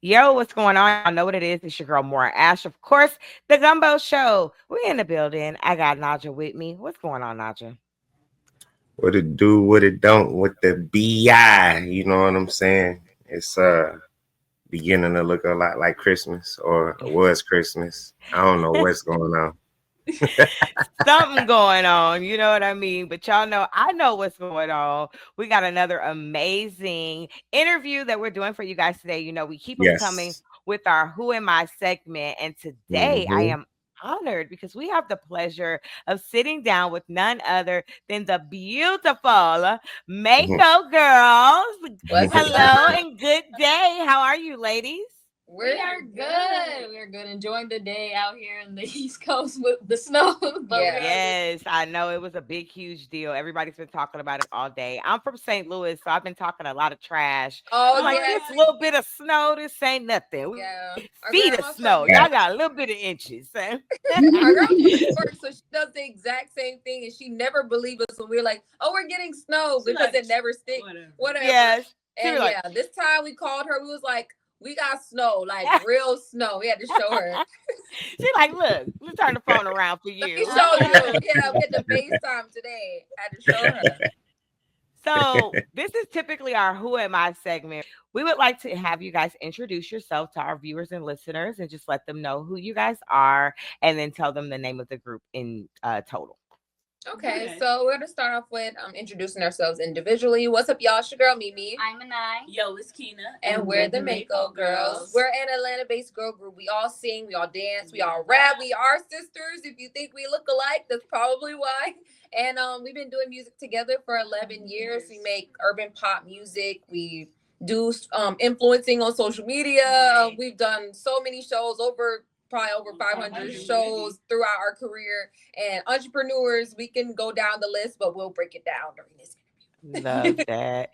Yo, what's going on? I know what it is. It's your girl, Maura Ash. Of course, the Gumbo Show. We're in the building. I got Naja with me. What's going on, Naja? What it do, what it don't, with the BI. You know what I'm saying? It's beginning to look a lot like Christmas, or was Christmas. I don't know what's going on. Something going on. You know what I mean? But y'all know, I know what's going on. We got another amazing interview that we're doing for you guys today. You know, we keep them coming Yes. with our Who Am I segment. And today I Hmm. am honored because we have the pleasure of sitting down with none other than the beautiful MAKO Girls. What's Hello up? and good day. How are you, ladies? We are good. We are good. Enjoying the day out here in the East Coast with the snow. But yeah. Yes, I know it was a big, huge deal. Everybody's been talking about it all day. I'm from St. Louis, so I've been talking a lot of trash. Oh, I'm like, yeah. this little bit of snow, this ain't nothing. Yeah. Our Feet of grandma's snow. from Yeah. Y'all got a little bit of inches. our grandma's from New York, so she does the exact same thing, and she never believed us when we were like, "Oh, we're getting snow," because it never sticks. Whatever. Yes. She And was like, yeah, this time we called her. We was like, "We got snow, like real snow." We had to show her. she like, look, let's turn the phone around for Let me you. show you. Yeah, we had to FaceTime today. I had to show her. So this is typically our Who Am I segment. We would like to have you guys introduce yourself to our viewers and listeners and just let them know who you guys are and then tell them the name of the group in total. Okay, so we're gonna start off with introducing ourselves individually. What's up, y'all? It's your girl Mimi. I'm Anai. Yo, it's Keena. And we're the MAKO Girls. We're an Atlanta-based girl group. We all sing, we all dance, we all rap. We are sisters. If you think we look alike, that's probably why. And we've been doing music together for 11 years. We make urban pop music. We do influencing on social media. We've done so many shows, probably over 500 shows throughout our career. And entrepreneurs, we can go down the list, but we'll break it down during this interview. Love that.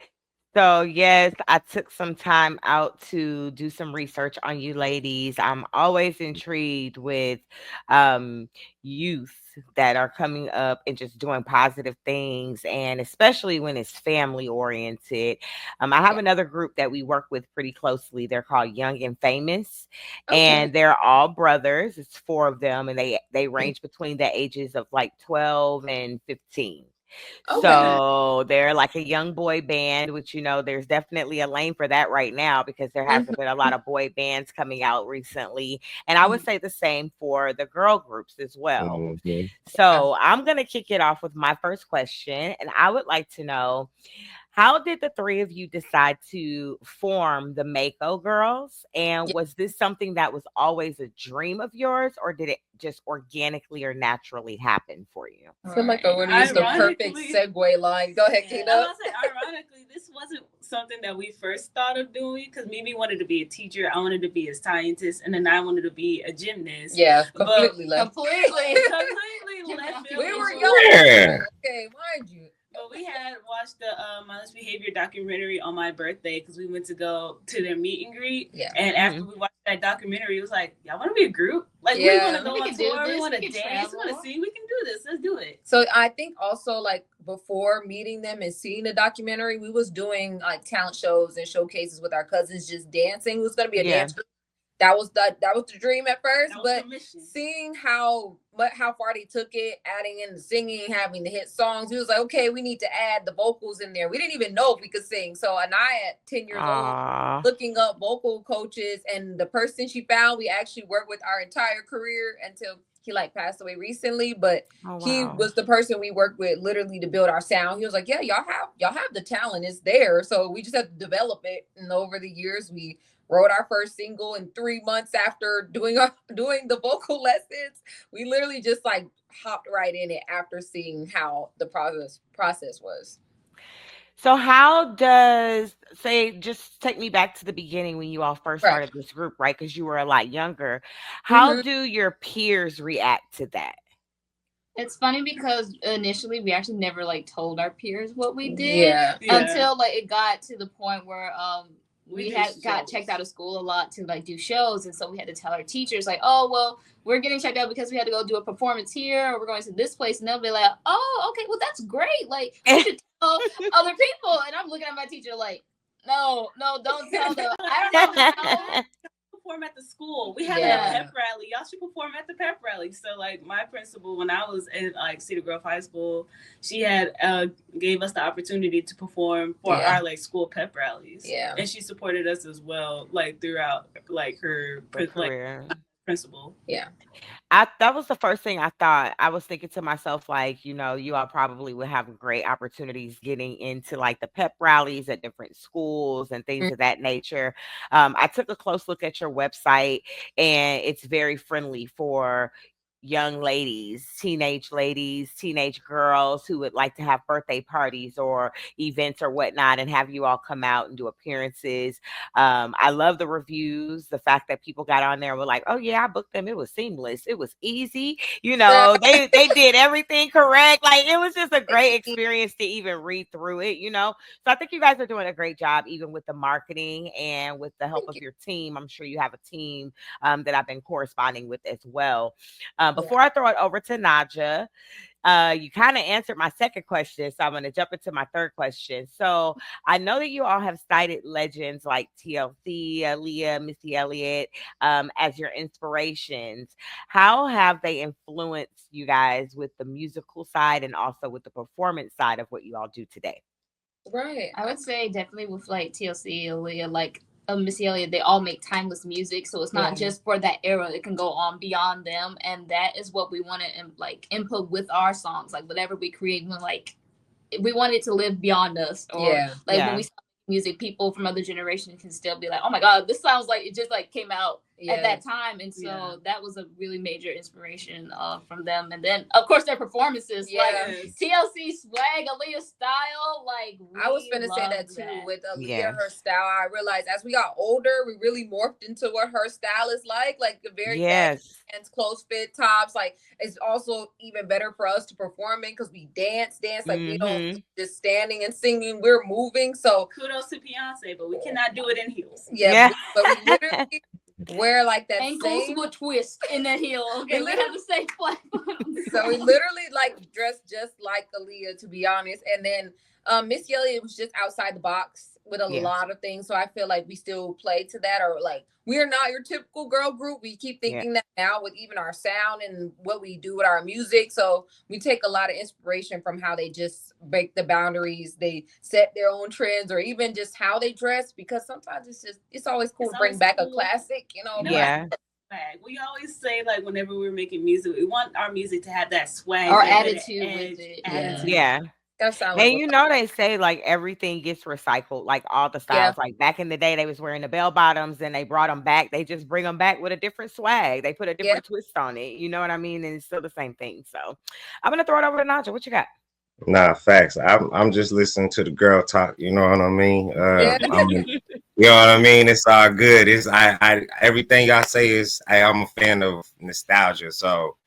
So, yes, I took some time out to do some research on you ladies. I'm always intrigued with youth that are coming up and just doing positive things, and especially when it's family oriented. I have another group that we work with pretty closely. They're called Young and Famous, and they're all brothers. It's four of them, and they range between the ages of like 12 and 15. So they're like a young boy band, which, you know, there's definitely a lane for that right now because there hasn't been a lot of boy bands coming out recently. And I would say the same for the girl groups as well. Hmm. So I'm going to kick it off with my first question. And I would like to know, how did the three of you decide to form the MAKO Girls? And was this something that was always a dream of yours, or did it just organically or naturally happen for you? I feel like I would use the perfect segue line. Go ahead, Keena. I was say, ironically, this wasn't something that we first thought of doing because Mimi wanted to be a teacher, I wanted to be a scientist, and then I wanted to be a gymnast. Yeah, completely left. Completely left. We were young. Yeah. Okay, mind you. But we had watched the Mindless Behavior documentary on my birthday because we went to go to their meet and greet. Yeah. And after we watched that documentary, it was like, y'all want to be a group? Like, we want to go on tour, we want to dance, we want to sing, we can do this. Let's do it. So I think also, like, before meeting them and seeing the documentary, we was doing like talent shows and showcases with our cousins, just dancing. It was going to be a dance group. That was the dream at first, but seeing how far they took it, adding in the singing, having the hit songs, we was like, okay, we need to add the vocals in there. We didn't even know if we could sing. So, and I at 10 years old, looking up vocal coaches, and the person she found, we actually worked with our entire career until he like passed away recently. But he was the person we worked with literally to build our sound. He was like, yeah, y'all have the talent, it's there. So we just have to develop it. And over the years, we wrote our first single in 3 months after doing the vocal lessons. We literally just like hopped right in it after seeing how the process was. So how does, say, just take me back to the beginning when you all first started this group, right? Because you were a lot younger. How do your peers react to that? It's funny because initially we actually never like told our peers what we did until like it got to the point where we got checked out of school a lot to like do shows, and so we had to tell our teachers like, oh well, we're getting checked out because we had to go do a performance here, or we're going to this place, and they'll be like, oh okay, well that's great, like you should tell other people. And I'm looking at my teacher like, no, don't tell them. I don't know school. We had a pep rally. Y'all should perform at the pep rally. So like my principal, when I was in like Cedar Grove High School, she had gave us the opportunity to perform for our like school pep rallies. Yeah, and she supported us as well, like throughout like her career. Principal. Yeah. That was the first thing I thought. I was thinking to myself, like, you all probably would have great opportunities getting into like the pep rallies at different schools and things of that nature. I took a close look at your website, and it's very friendly for young ladies, teenage girls who would like to have birthday parties or events or whatnot, and have you all come out and do appearances. I love the reviews, the fact that people got on there and were like, oh yeah, I booked them. It was seamless. It was easy. They did everything correct. Like, it was just a great experience to even read through it. So I think you guys are doing a great job, even with the marketing and with the help of your team. I'm sure you have a team that I've been corresponding with as well. Before I throw it over to Naja, you kind of answered my second question, so I'm going to jump into my third question. So I know that you all have cited legends like TLC, Aaliyah, Missy Elliott as your inspirations. How have they influenced you guys with the musical side and also with the performance side of what you all do today? Right. I would say definitely with like TLC, Aaliyah, like Missy Elliott, they all make timeless music, so it's not just for that era. It can go on beyond them, and that is what we want to like input with our songs. Like whatever we create, we want it to live beyond us. Or when we start music, people from other generations can still be like, "Oh my God, this sounds like it just like came out at that time." And so that was a really major inspiration from them. And then of course their performances, like TLC swag, Aaliyah style. Like I was gonna say that too with Aaliyah, her style. I realized as we got older, we really morphed into what her style is like the very and close fit tops. Like it's also even better for us to perform in because we dance like we don't just standing and singing, we're moving. So kudos to Beyonce, but we cannot do it in heels. But we literally wear like that ankles would twist in the heel. Okay, we have the same platform. So we literally like dressed just like Aaliyah, to be honest. And then Missy Elliott was just outside the box with a lot of things. So I feel like we still play to that, or like we're not your typical girl group. We keep thinking that now with even our sound and what we do with our music. So we take a lot of inspiration from how they just break the boundaries. They set their own trends, or even just how they dress, because sometimes it's always cool to bring back a classic, We always say, like, whenever we're making music, we want our music to have that swag or attitude with it. And they say like everything gets recycled, like all the styles. Like back in the day, they was wearing the bell bottoms, and they brought them back. They just bring them back with a different swag. They put a different twist on it. You know what I mean? And it's still the same thing. So I'm gonna throw it over to Naja. What you got? Nah, facts. I'm just listening to the girl talk. You know what I mean? You know what I mean? It's all good. It's I everything y'all say is I'm a fan of nostalgia. So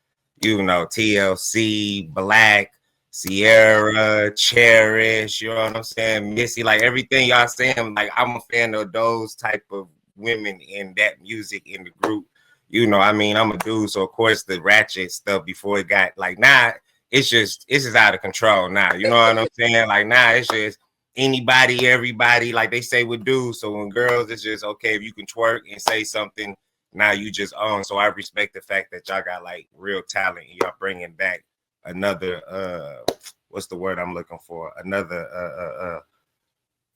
TLC, Black, Sierra, Cherish. You know what I'm saying? Missy, like everything y'all saying. Like I'm a fan of those type of women in that music in the group. I mean, I'm a dude, so of course the ratchet stuff before it got like it's just out of control now. You know what I'm saying? Like it's just anybody, everybody, like they say with dudes. So when girls, it's just okay if you can twerk and say something. Now you just own. So I respect the fact that y'all got like real talent. Y'all bringing back another what's the word I'm looking for? Another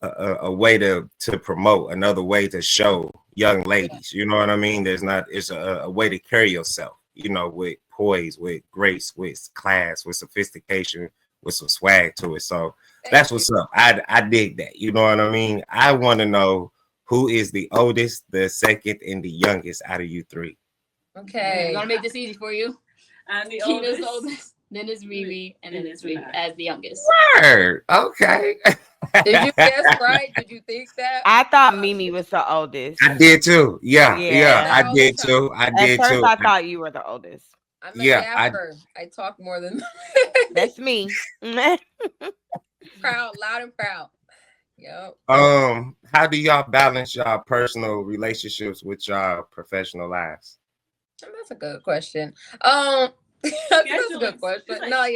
a way to promote, another way to show young ladies. You know what I mean? It's a way to carry yourself. With poise, with grace, with class, with sophistication, with some swag to it. So that's what's up. I dig that. You know what I mean? I want to know who is the oldest, the second, and the youngest out of you three. Okay. I'm going to make this easy for you. I'm the oldest. Then it's Mimi, and then it's Mimi as the youngest. Word. Okay. Did you guess right? Did you think that? I thought Mimi was the oldest. I did too. Yeah. I did too. At first, I thought you were the oldest. I'm a yapper. I talk more than that's me. Proud, loud and proud. Yep. How do y'all balance y'all personal relationships with y'all professional lives? That's a good question. That's a good question. Like,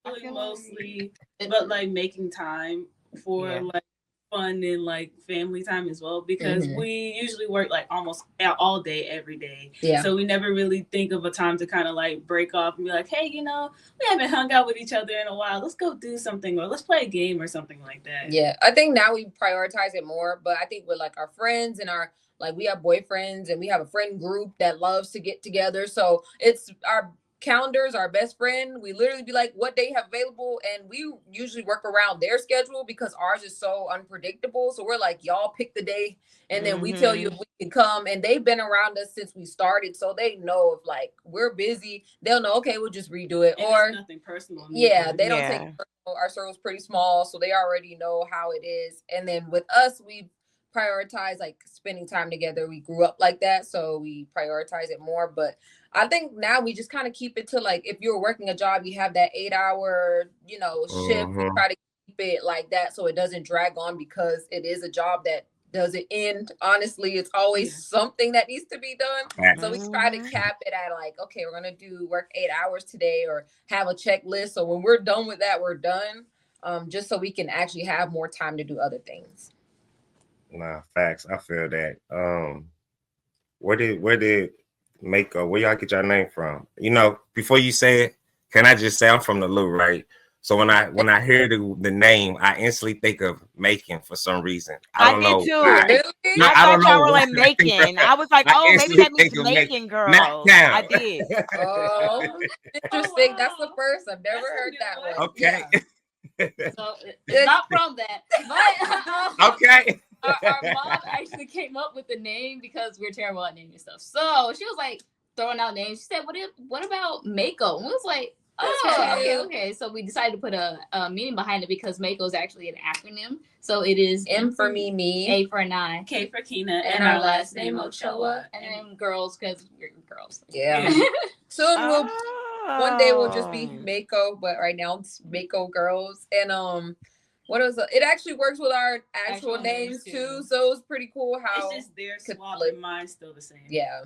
scheduling mostly, but like making time for like fun and like family time as well, because we usually work like almost all day every day. Yeah. So we never really think of a time to kind of like break off and be like, hey, you know, we haven't hung out with each other in a while. Let's go do something, or let's play a game or something like that. Yeah, I think now we prioritize it more, but I think with like our friends and our, like, we have boyfriends and we have a friend group that loves to get together. So it's our calendars, our best friend. We literally be like, what day have available? And we usually work around their schedule because ours is so unpredictable. So we're like, y'all pick the day and then we tell you if we can come. And they've been around us since we started. So they know if like we're busy, they'll know, okay, we'll just redo it. And or it's nothing personal. Yeah, they don't take it personal. Our circle's pretty small, so they already know how it is. And then with us, we prioritize like spending time together. We grew up like that, so we prioritize it more. But I think now we just kind of keep it to like, if you're working a job, you have that 8-hour, shift. We try to keep it like that so it doesn't drag on, because it is a job that doesn't end. Honestly, it's always something that needs to be done. So we try to cap it at like, okay, we're gonna work 8 hours today, or have a checklist. So when we're done with that, we're done. Just so we can actually have more time to do other things. Nah, facts. I feel that. Where did MAKO, where y'all get your name from? Before you say it, can I just say I'm from the Lou, right? So when I hear the name, I instantly think of Macon for some reason. I don't know. Too. Really? I thought y'all were like Macon. I was like, oh, maybe that means Macon Girls. I did. Oh, interesting. That's the first. I've never heard that one. Okay. Yeah. So it's not from that. But, okay. Our mom actually came up with the name because we're terrible at naming stuff. So she was like throwing out names. She said, what about MAKO? And we was like, oh, okay. So we decided to put a meaning behind it, because MAKO is actually an acronym. So it is M for me, A for Nye, K for Kina, and our last name Ochoa, and then girls, because we're girls. Yeah. Soon one day we'll just be MAKO, but right now it's MAKO Girls. And what is it? It actually works with our actual names too. So it's pretty cool how it's just their swap and mine's still the same. Yeah.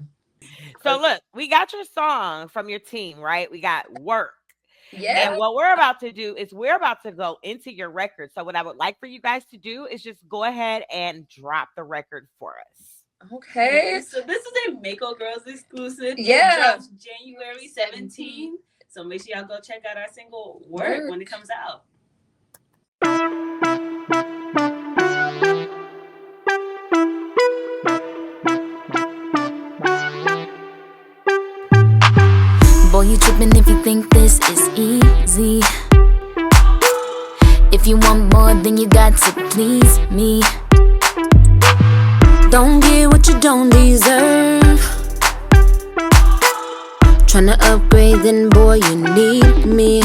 So look, we got your song from your team, right? We got Work. Yeah. And what we're about to do is we're about to go into your record. So what I would like for you guys to do is just go ahead and drop the record for us. Okay. So this is a MAKO Girls exclusive. Yeah. It drops January 17th. So make sure y'all go check out our single Work when it comes out. Boy, you trippin' if you think this is easy. If you want more, then you got to please me. Don't get what you don't deserve. Tryna upgrade, then boy, you need me.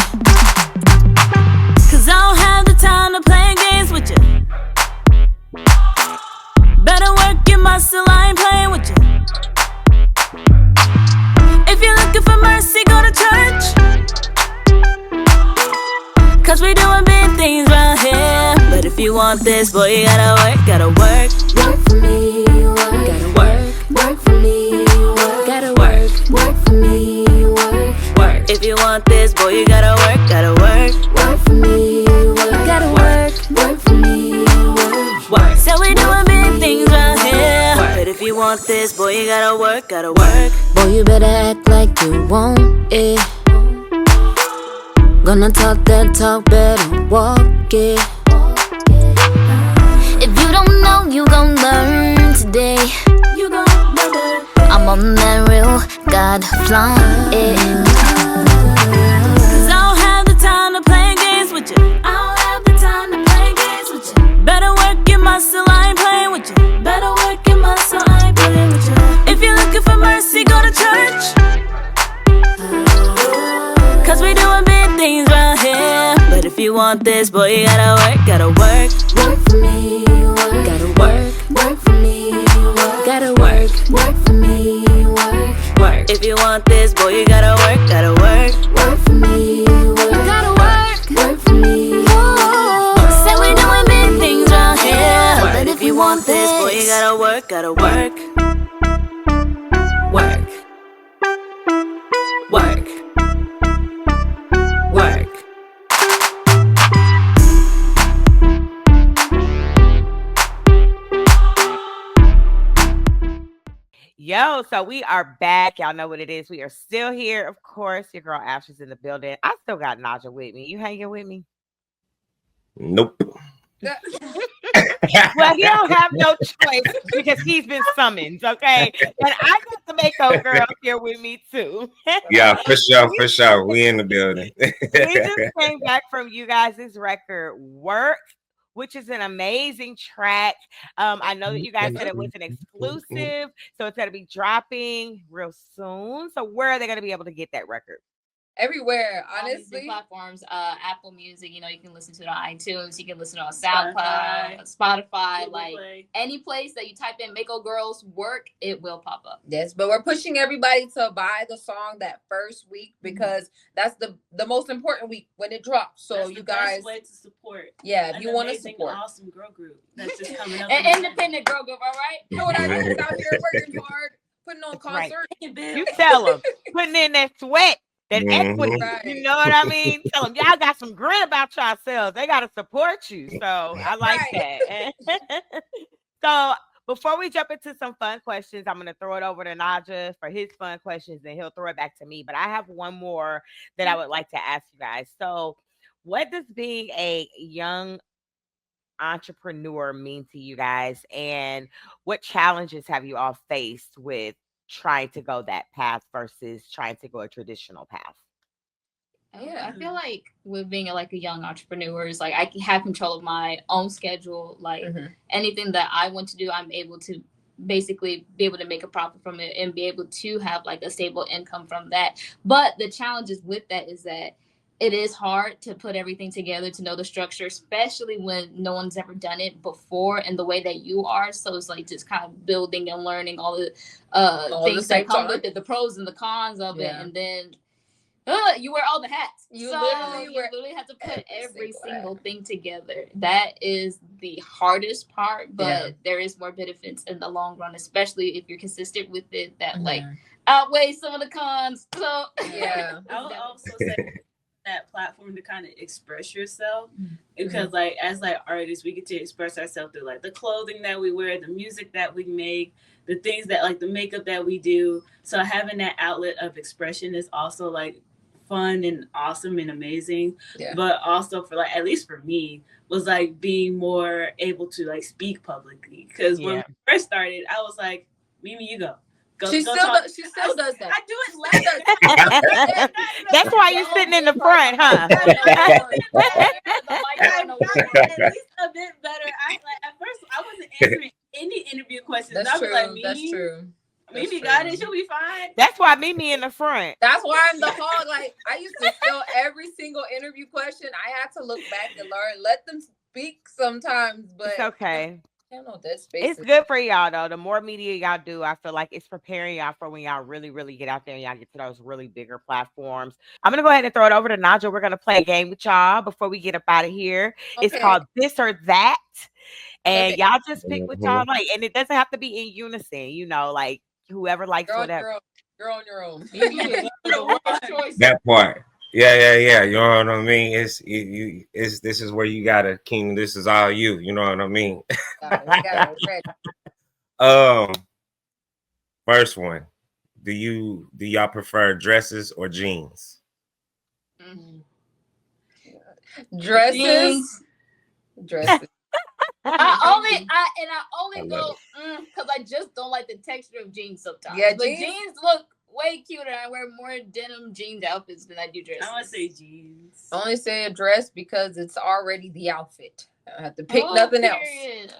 Cause I don't have the time to play games with you. Better work your muscle, I ain't playing with you. If you're looking for mercy, go to church. Cause we doing big things round here. But if you want this, boy, you gotta work, gotta work. Work for me, work, gotta work. Work for me, work, gotta work. Work for me, work. If you want this, boy, you gotta work, gotta work. Work for me, work, gotta work. Work for me, work. So we doing big things round here. But if you want this, boy, you gotta work, gotta work. Boy, you better act like you want it. Gonna talk that talk, better walk it. If you don't know, you gon' learn today. You gon' learn. I'm on that real God flying. Cause I don't have the time to play games with you. I don't have the time to play games with you. Better work your muscle, I ain't playing with you. Better work your muscle, I ain't playing with you. If you're looking for mercy, go to church. Cause we doing big things round here. But if you want this, boy, you gotta work, gotta work. Work for me, work, gotta work. Work for me, work, gotta work. Work for me, work. If you want this, boy, you gotta work, gotta work. Work for me, work, gotta work. Work for me, say we doing big things round here. But if you want this, boy, you gotta work, gotta work. Work. Work. Work. Yo, so we are back. Y'all know what it is. We are still here. Of course, your girl Ashley's in the building. I still got Naja with me. You hanging with me? Nope. Well, he don't have no choice because he's been summoned, okay? And I got the MAKO Girls here with me too. Yeah, for sure, for sure. We in the building. We just came back from you guys' record Work, which is an amazing track. I know that you guys said it was an exclusive, so it's gonna be dropping real soon. So where are they gonna be able to get that record? Everywhere, honestly. All these platforms, Apple Music, you know, you can listen to it on iTunes, you can listen on SoundCloud, Spotify, like any place that you type in MAKO Girls Work, it will pop up. Yes, but we're pushing everybody to buy the song that first week because that's the most important week when it drops. So that's you guys, best way to support. Yeah, if you want to support, awesome girl group that's just coming up. An independent girl group, all right. You know what I mean? Out here working hard, putting on concerts. Right. You tell them, putting in that sweat. That equity, you know what I mean? Tell them y'all got some grit about yourselves. They got to support you. So I like that. So before we jump into some fun questions, I'm going to throw it over to Naja for his fun questions, and he'll throw it back to me. But I have one more that I would like to ask you guys. So what does being a young entrepreneur mean to you guys? And what challenges have you all faced with trying to go that path versus trying to go a traditional path? Yeah, I feel like with being a young entrepreneur is like I can have control of my own schedule. Like anything that I want to do, I'm able to basically be able to make a profit from it and be able to have like a stable income from that. But the challenges with that is that it is hard to put everything together, to know the structure, especially when no one's ever done it before in the way that you are. So it's like just kind of building and learning all the things that come with it, the pros and the cons of it. And then you wear all the hats. You literally have to put every single thing together. That is the hardest part, but there is more benefits in the long run, especially if you're consistent with it, that like outweighs some of the cons. So yeah, I would also say that platform to kind of express yourself because like as like artists we get to express ourselves through like the clothing that we wear, the music that we make, the things that like the makeup that we do. So having that outlet of expression is also like fun and awesome and amazing. But also for like at least for me was like being more able to like speak publicly because when we first started I was like Mimi, you go. She still does that. I do it. That's why you're sitting in the front, huh? At least a bit better. At first I wasn't answering any interview questions. I was like, Mimi, that's true. Mimi got it. She'll be fine. That's why Mimi in the front. That's why I'm the hog. Like I used to fill every single interview question. I had to look back and learn. Let them speak sometimes, but it's okay. It's good for y'all though. The more media y'all do, I feel like it's preparing y'all for when y'all really, really get out there and y'all get to those really bigger platforms. I'm gonna go ahead and throw it over to Naja. We're gonna play a game with y'all before we get up out of here. Okay. It's called This or That, and y'all just pick what y'all like, and it doesn't have to be in unison. You know, like whoever likes whatever. You're on your own. That part. Yeah. You know what I mean? It's this is where you gotta king. This is all you. You know what I mean? First one. Do y'all prefer dresses or jeans? Dresses. I only go because I just don't like the texture of jeans sometimes. Yeah, but jeans look way cuter. I wear more denim jeans outfits than I do dresses. I want to say jeans. I only say a dress because it's already the outfit. I don't have to pick nothing else.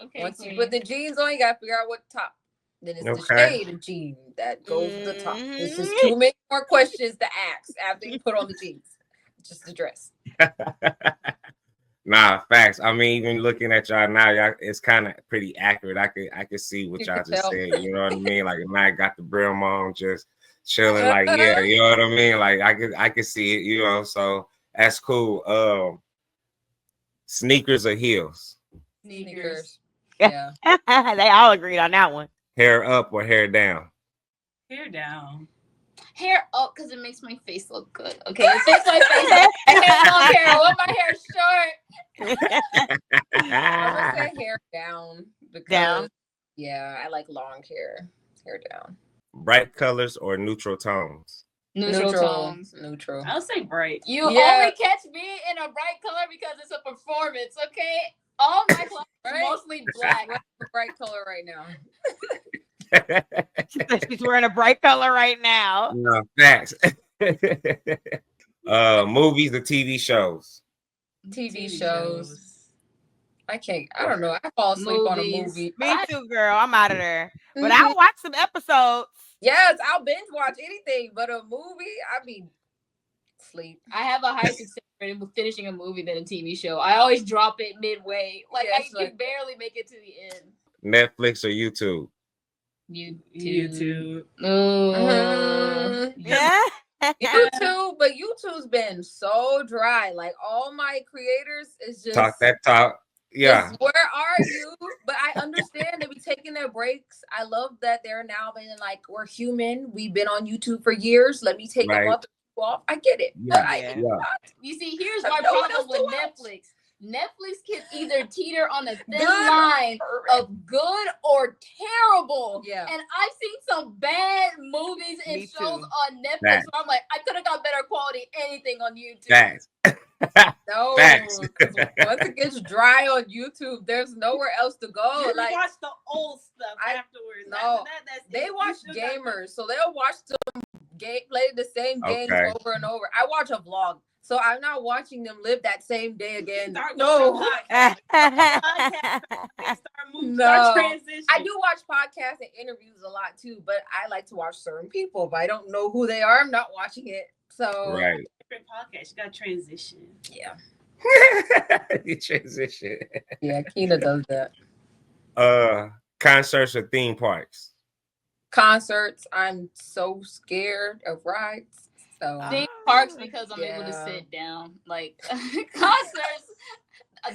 Okay, once you put the jeans on, you got to figure out what top. Then it's the shade of jean that goes to the top. It's just too many more questions to ask after you put on the jeans. Just the dress. Nah, facts. I mean, even looking at y'all now, y'all, it's kind of pretty accurate. I could see what y'all just said. You know what I mean? Like, I got the brim on, just chilling. Like, yeah, you know what I mean? Like, I could see it. You know, so that's cool. Sneakers or heels? Sneakers. Yeah, they all agreed on that one. Hair up or hair down? Hair down. Hair up because it makes my face look good. Okay, it fits my face. I want my hair short. I'm gonna say hair down because down. Yeah, I like long hair. Hair down. Bright colors or neutral tones? Neutral tones. Neutral. I'll say bright. You only catch me in a bright color because it's a performance, okay? All my clothes are mostly black. I'm a bright color right now. She's wearing a bright color right now. No, facts. Movies or TV shows? TV shows. I don't know. I fall asleep on a movie. Me too, girl. I'm out of there. But I'll watch some episodes. Yes, I'll binge watch anything, but a movie, I be sleep. I have a higher success rate with finishing a movie than a TV show. I always drop it midway. Like I can barely make it to the end. Netflix or YouTube? YouTube. Yeah. YouTube, but YouTube's been so dry. Like all my creators is just talk that talk. Yeah. Where are you? But I understand they be taking their breaks. I love that they're now being like, we're human. We've been on YouTube for years. Let me take a month off. I get it. Yeah. But you see, here's my problem with Netflix. Netflix can either teeter on a thin line of good or terrible. Yeah. And I've seen some bad movies and shows on Netflix where I'm like, I could have got better quality anything on YouTube. No, once it gets dry on YouTube, there's nowhere else to go. You like watch the old stuff afterwards. No, they watch gamers, so they'll watch them play the same games over and over. I watch a vlog, so I'm not watching them live that same day again. No, I do watch podcasts and interviews a lot too, but I like to watch certain people. If I don't know who they are, I'm not watching it. So different podcast, you got to transition. Yeah. You transition. Yeah, Keena does that. Concerts or theme parks? Concerts. I'm so scared of rides. So theme parks because I'm able to sit down. Like concerts,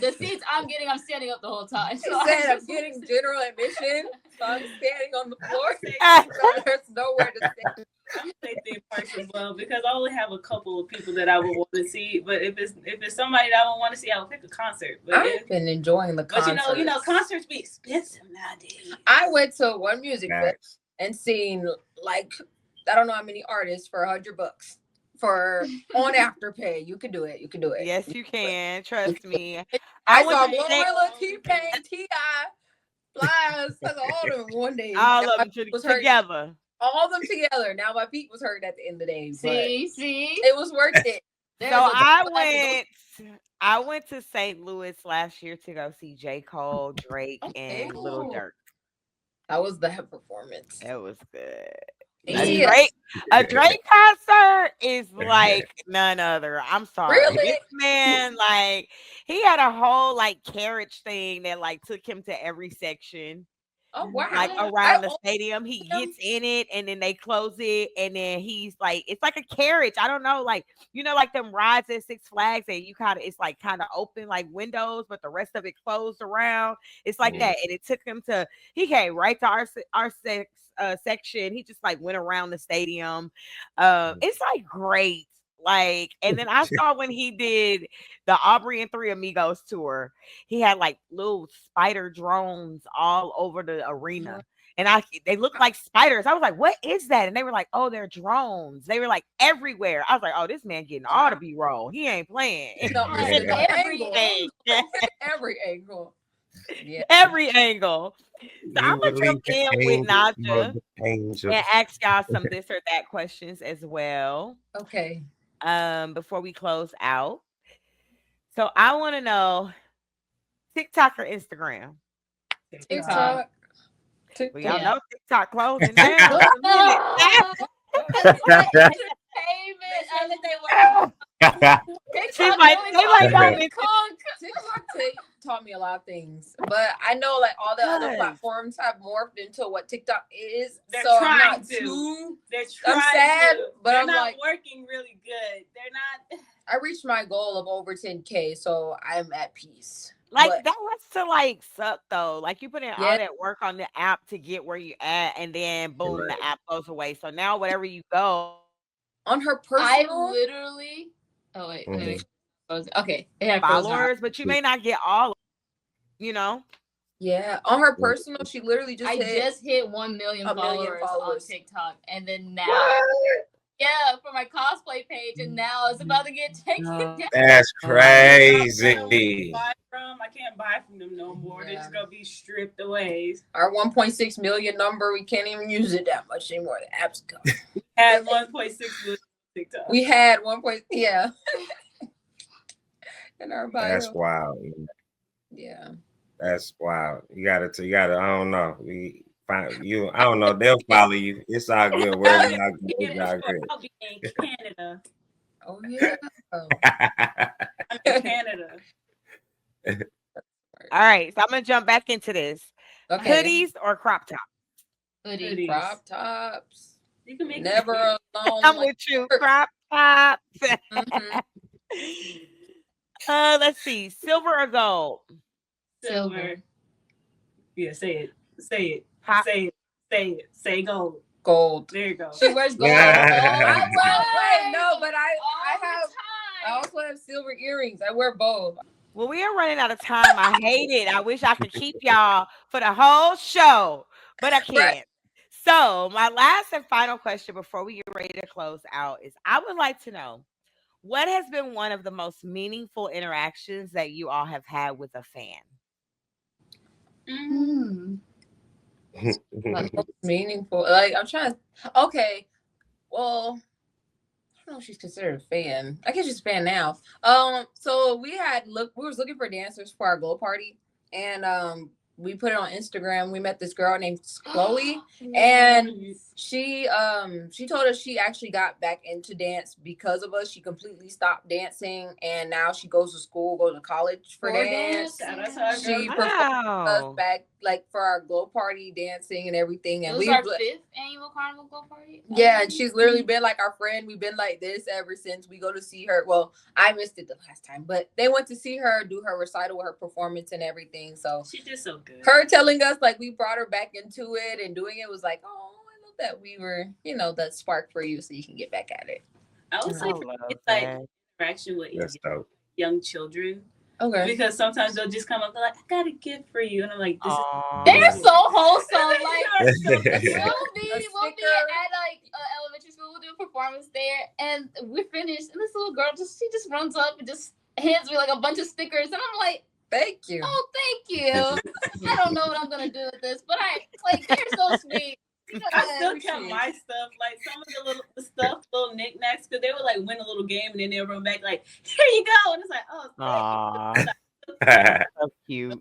the seats I'm standing up the whole time. So I'm getting general admission, so I'm standing on the floor. So there's nowhere to sit. I say theme parks as well because I only have a couple of people that I would want to see. But if it's somebody that I would want to see, I would pick a concert. But I've been enjoying the concerts. But you know, concerts be expensive nowadays. I went to one music fest and seen like I don't know how many artists for $100 for on Afterpay. You can do it. Yes, you can. Trust me. I saw Glorilla, T-Pain, T.I., Flies, all of them one day. All of them together. All of them together. Now my feet was hurt at the end of the day. See, it was worth it. So I went to St. Louis last year to go see J. Cole, Drake, and Lil Durk. That was the performance. It was good. Yes. A Drake concert is like none other. I'm sorry. Really? This man, like, he had a whole like carriage thing that like took him to every section. Oh wow! Like around the stadium, he gets in it and then they close it, and then he's like, it's like a carriage. I don't know, like like them rides at Six Flags, and it's like kind of open like windows, but the rest of it closed around. It's like that, and it took him to. He came right to our section. He just like went around the stadium. It's like great. Like, and then I saw when he did the Aubrey and Three Amigos tour, he had like little spider drones all over the arena. And they looked like spiders. I was like, what is that? And they were like, oh, they're drones. They were like everywhere. I was like, oh, this man getting all the B-roll. He ain't playing. Every angle. Yeah. Every angle. So I'm gonna jump in with Naja and ask y'all some this or that questions as well. Okay. Before we close out. So I want to know TikTok or Instagram? TikTok. Well, y'all know TikTok closing down. She's like, TikTok taught me a lot of things, but I know like all the other platforms have morphed into what TikTok is. They're so trying I'm not to. I'm sad, but they're I'm not like working really good. They're not. I reached my goal of over 10K, so I'm at peace. Like that has to like suck though. Like you put in all that work on the app to get where you at, and then boom, the app goes away. So now whatever you go on her personal, I literally. Oh wait. Okay, followers, but you may not get all. Yeah, on her personal, she literally just hit 1 million followers on TikTok, and then now, for my cosplay page, and now it's about to get taken down. That's crazy. I can't buy from them no more. They're just gonna be stripped away. Our 1.6 million number, we can't even use it that much anymore. The app's gone. We had 1.6 million TikTok. We had 1. In our bio. That's wild. Yeah. That's wild. You gotta. I don't know. We find you. I don't know. They'll follow you. It's all good. Wherever y'all go, y'all good. I'll be in Canada. Oh yeah. I'm in Canada. All right, so I'm gonna jump back into this. Okay. Hoodies or crop tops? Hoodies. Crop tops. You can make never alone. I'm with you. Crop tops. Let's see. Silver or gold? Silver. Yeah, say it. Say gold. Gold. There you go. She wears gold. Yeah. But I also have silver earrings. I wear both. Well, we are running out of time. I hate it. I wish I could keep y'all for the whole show, but I can't. Right. So my last and final question before we get ready to close out is I would like to know, what has been one of the most meaningful interactions that you all have had with a fan? Meaningful. Like, I'm trying to. Okay. Well, I don't know if she's considered a fan. I guess she's a fan now. So we was looking for dancers for our glow party, and we put it on Instagram. We met this girl named Chloe, and she told us she actually got back into dance because of us. She completely stopped dancing, and now she goes to college for dance. She performed us back like for our glow party dancing and everything. And it was our 5th annual carnival glow party. Yeah, and she's literally been like our friend. We've been like this ever since. We go to see her. Well, I missed it the last time, but they went to see her do her recital, her performance and everything. So she did so good. Her telling us like we brought her back into it and doing it was like, oh, I love that we were, that spark for you so you can get back at it. I would say it's like interaction with young children. Okay. Because sometimes they'll just come up and like, I got a gift for you. And I'm like, they're so wholesome. Like we'll be at like elementary school, we'll do a performance there, and we finish, and this little girl she just runs up and just hands me like a bunch of stickers, and I'm like, thank you. Oh, thank you. I don't know what I'm gonna do with this, but they're so sweet. I still kept my stuff, like some of the little knickknacks, because they would like win a little game and then they'll run back like, here you go, and it's like, so cute.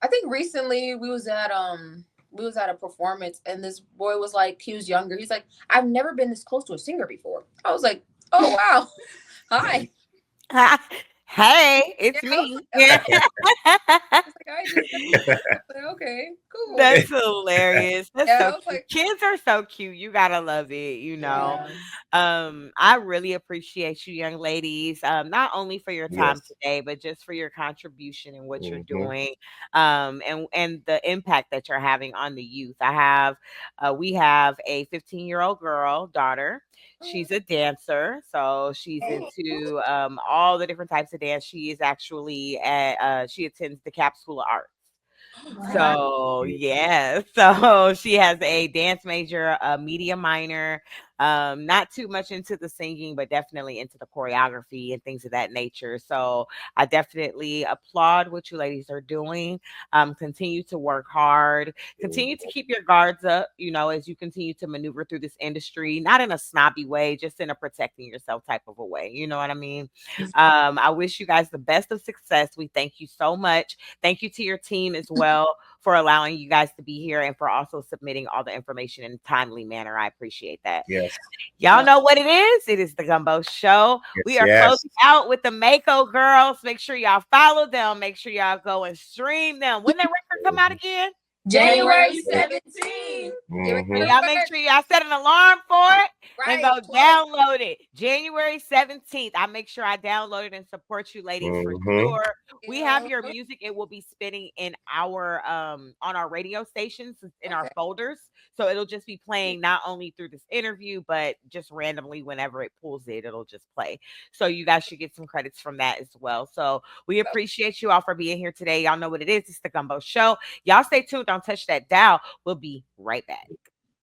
I think recently we was at a performance and this boy was like, he was younger. He's like, I've never been this close to a singer before. I was like, oh wow, hi. Hey, it's me. Okay, cool. That's hilarious. That's so cute. Like, kids are so cute. You gotta love it, Yeah. I really appreciate you, young ladies, not only for your time today, but just for your contribution and what you're doing, and the impact that you're having on the youth. We have a 15-year-old daughter. She's a dancer, so she's into all the different types of dance. She is actually she attends the Cap School of Arts. So so she has a dance major, a media minor, not too much into the singing, but definitely into the choreography and things of that nature. So I definitely applaud what you ladies are doing. Continue to work hard, continue to keep your guards up, as you continue to maneuver through this industry, not in a snobby way, just in a protecting yourself type of a way. You know what I mean? I wish you guys the best of success. We thank you so much. Thank you to your team as well for allowing you guys to be here and for also submitting all the information in a timely manner. I appreciate that. Yes. Y'all know what it is. It is the Gumbo Show. Yes, we are closing out with the MAKO Girls. Make sure y'all follow them. Make sure y'all go and stream them. When that record come out again? January 17th. Y'all make sure y'all set an alarm for it. and go download it. January 17th. I make sure I download it and support you ladies for sure. We have your music. It will be spinning in our on our radio stations in our folders. So it'll just be playing not only through this interview, but just randomly whenever it pulls it, it'll just play. So you guys should get some credits from that as well. So we appreciate you all for being here today. Y'all know what it is. It's the Gumbo Show. Y'all stay tuned. Don't touch that dial. We'll be right back.